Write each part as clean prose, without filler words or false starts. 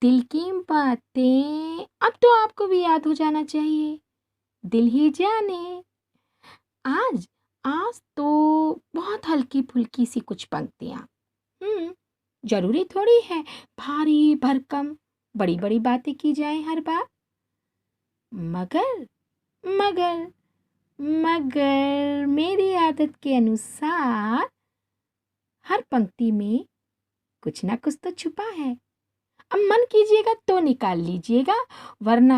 दिल की बातें अब तो आपको भी याद हो जाना चाहिए। दिल ही जाने। आज आज तो बहुत हल्की फुल्की सी कुछ पंक्तियां। हम्म जरूरी थोड़ी है भारी भरकम बड़ी बड़ी बातें की जाए हर बार। मगर मगर मगर मेरी आदत के अनुसार हर पंक्ति में कुछ ना कुछ तो छुपा है। अब मन कीजिएगा तो निकाल लीजिएगा, वरना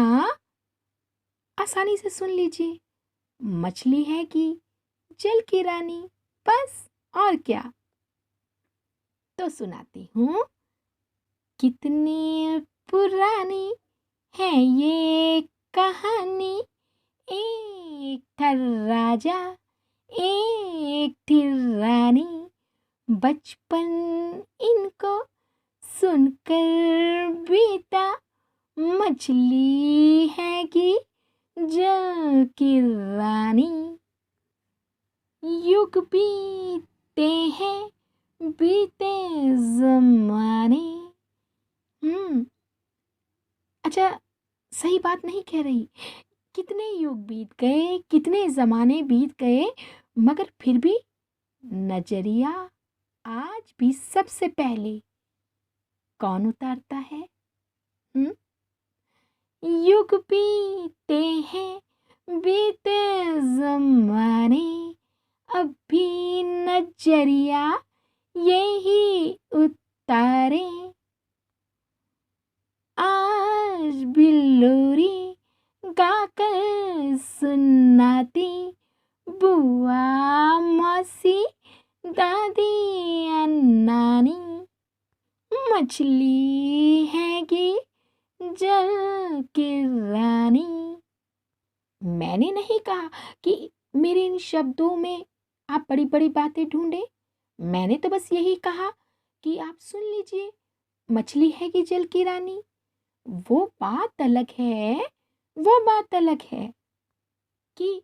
आसानी से सुन लीजिए। मछली है कि जल की रानी, बस और क्या। तो सुनाती हूँ। कितनी पुरानी है ये कहानी। एक था राजा, एक थी रानी। बचपन इनको सुनकर बीता। मछली है कि जल की रानी। युग बीते हैं, बीते जमाने। अच्छा, सही बात नहीं कह रही। कितने युग बीत गए, कितने जमाने बीत गए, मगर फिर भी नजरिया आज भी सबसे पहले कौन उतारता है? हम्म युग बीते हैं, बीते जमाने, अब भी नजरिया यही उतारे। आज भी लोरी गाकर सुनाती बुआ, मौसी, दादी या नानी। मछली है कि जल की रानी। मैंने नहीं कहा कि मेरे इन शब्दों में आप बड़ी बड़ी बातें ढूंढे। मैंने तो बस यही कहा कि आप सुन लीजिए। मछली है कि जल की रानी, वो बात अलग है। वो बात अलग है कि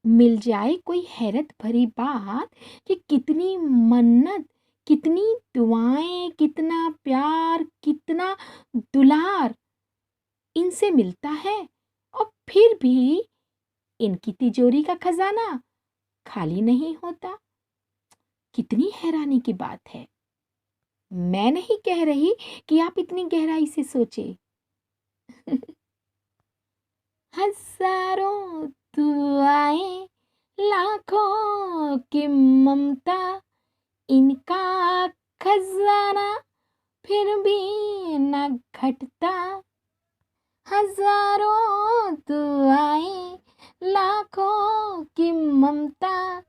मिल जाए कोई हैरत भरी बात कि कितनी मन्नत, कितनी दुआएं, कितना प्यार, कितना दुलार इनसे मिलता है, और फिर भी इनकी तिजोरी का खजाना खाली नहीं होता। कितनी हैरानी की बात है। मैं नहीं कह रही कि आप इतनी गहराई से सोचे। हजारों दुआएं, लाखों की ममता, इनका खजाना फिर भी न घटता। हजारों दुआएं, लाखों की ममता,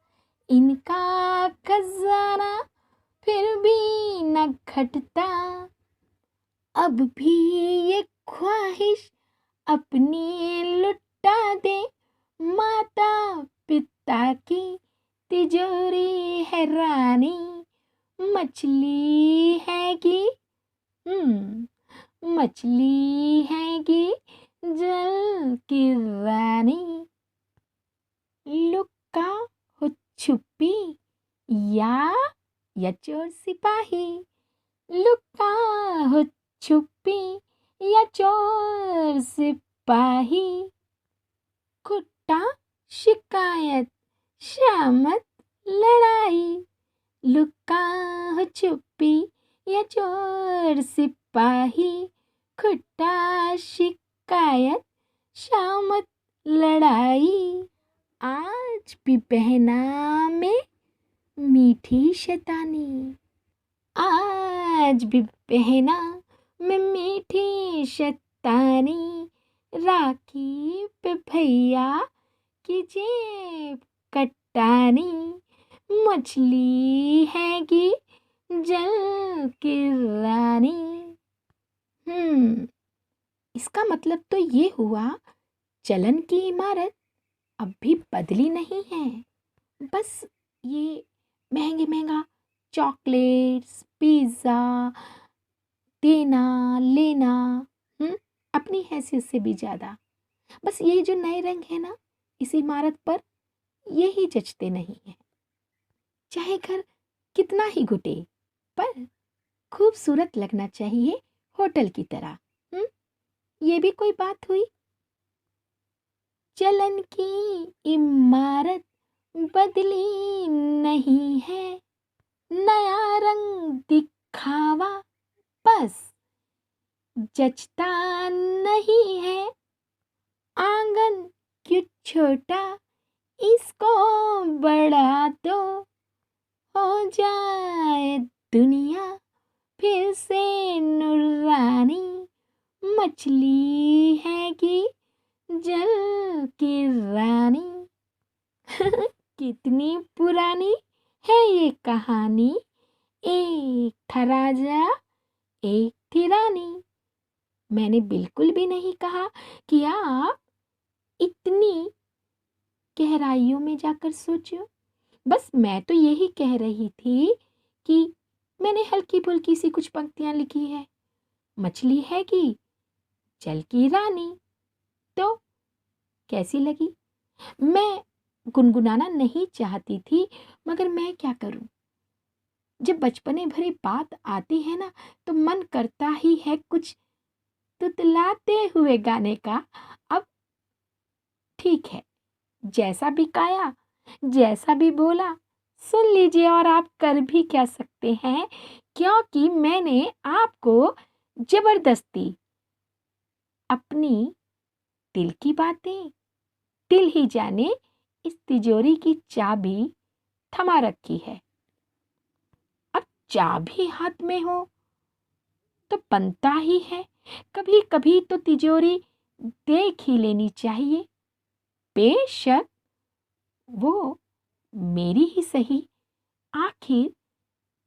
इनका खजाना फिर भी न घटता। अब भी ये ख्वाहिश अपनी लुटा दे, माता पिता की तिजोरी है रानी। मछली है कि मछली है कि जल की रानी। लुका हो छुपी या चोर सिपाही। लुका हो छुपी या चोर सिपाही। खुट्टा शिकायत, शामत लड़ाई। लुका हो छुपी या चोर सिपाही। खुट्टा शिकायत, शामत लड़ाई। आज भी बहना में मीठी शैतानी। आज भी बहना में मीठी शैतानी। राखी पे भैया की जेब कटानी। मछली है कि जल की रानी। इसका मतलब तो ये हुआ, चलन की इमारत अब भी बदली नहीं है। बस ये महंगे महंगा चॉकलेट्स, पिज़्ज़ा देना लेना, अपनी हैसियत से भी ज़्यादा। बस ये जो नए रंग है ना इस इमारत पर, यही जचते नहीं है। चाहे घर कितना ही घुटे, पर खूबसूरत लगना चाहिए, होटल की तरह। ये भी कोई बात हुई? चलन की इमारत बदली नहीं है, नया रंग दिखावा बस जचता नहीं है। आंगन क्यों छोटा, इसको बढ़ा दो, हो जाए दुनिया फिर से नूरानी। मछली है कि जल की रानी। कितनी पुरानी है ये कहानी, एक था राजा एक थी रानी। मैंने बिल्कुल भी नहीं कहा कि आप इतनी गहराइयों में जाकर सोचो। बस मैं तो यही कह रही थी कि मैंने हल्की फुल्की सी कुछ पंक्तियां लिखी है। मछली है कि जल की रानी, तो कैसी लगी? मैं गुनगुनाना नहीं चाहती थी, मगर मैं क्या करूं? जब बचपने भरी बात आती है ना, तो मन करता ही है कुछ तुतलाते हुए गाने का। अब ठीक है, जैसा भी गाया, जैसा भी बोला, सुन लीजिए। और आप कर भी क्या सकते हैं, क्योंकि मैंने आपको जबरदस्ती अपनी दिल की बातें, दिल ही जाने इस तिजोरी की चाबी थमा रखी है। अब चाबी हाथ में हो तो बनता ही है कभी कभी तो तिजोरी देख ही लेनी चाहिए। बेशक वो मेरी ही सही, आखिर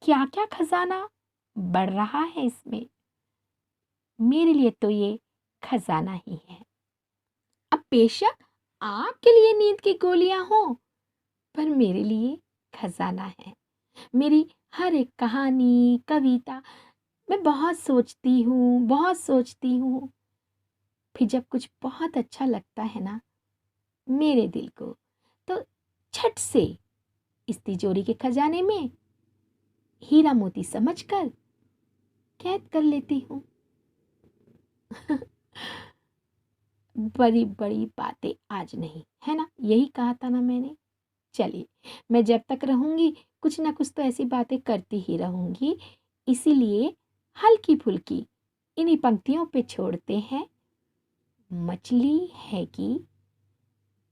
क्या क्या खजाना बढ़ रहा है इसमें। मेरे लिए तो ये खजाना ही है। अब बेशक आपके लिए नींद की गोलियां हो, पर मेरे लिए खजाना है। मेरी हर एक कहानी, कविता, मैं बहुत सोचती हूँ, बहुत सोचती हूँ। फिर जब कुछ बहुत अच्छा लगता है ना मेरे दिल को, तो झट से इस तिजोरी के खजाने में हीरा मोती समझकर कैद कर लेती हूँ। बड़ी बड़ी बातें आज नहीं, है ना? यही कहा था ना मैंने। चलिए, मैं जब तक रहूंगी कुछ ना कुछ तो ऐसी बातें करती ही रहूंगी। इसीलिए हल्की फुल्की इन्हीं पंक्तियों पे छोड़ते हैं। मछली है कि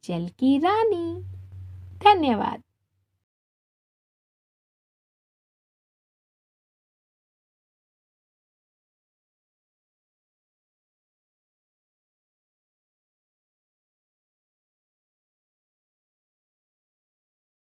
जल की रानी। धन्यवाद।